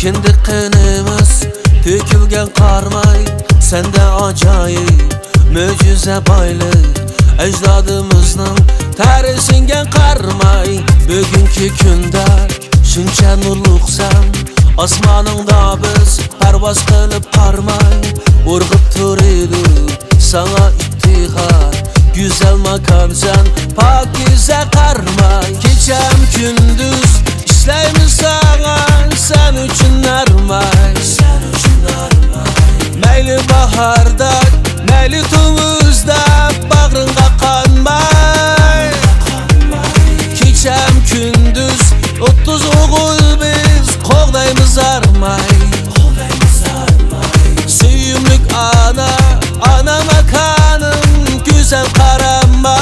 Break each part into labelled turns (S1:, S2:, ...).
S1: Kindik qinimiz tökülgen qarmay, sende acayip möcüze baylık. Ecdadımızın terisingen qarmay, bugünkü künde şuncha nurluqsan. Osmaningda biz parvoz qilib qarmay, urg'ib turidik sana iftixor. Güzel makamsan, pakize qarmay. Kechem gündüz işlaymiz sana, sen üçün armay. Meyli baharda, meyli tumuzda, bağrınga qanmay. Kechem gündüz 30 oğul biz qoğdaymiz armay. Suyumluk ana, ana makanım güzel qarama.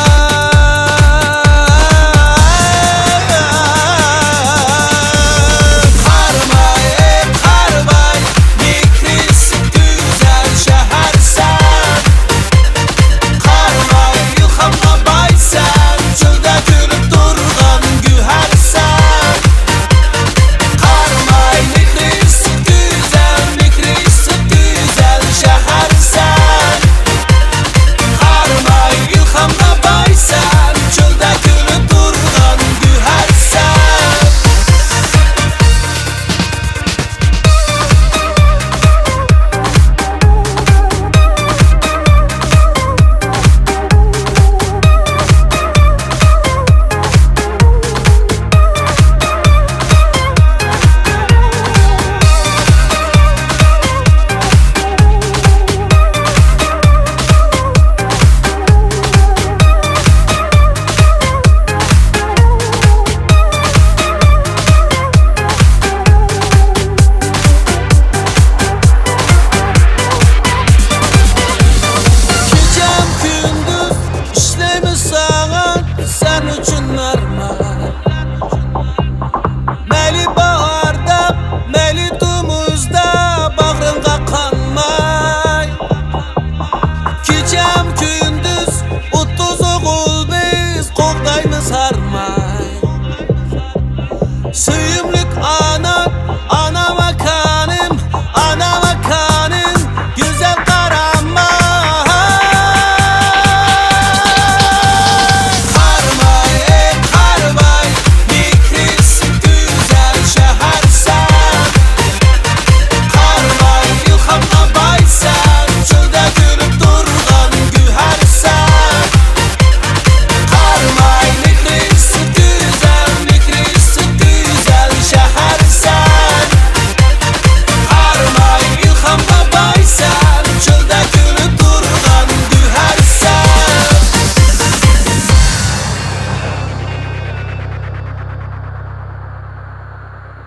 S1: Sen üçün armay.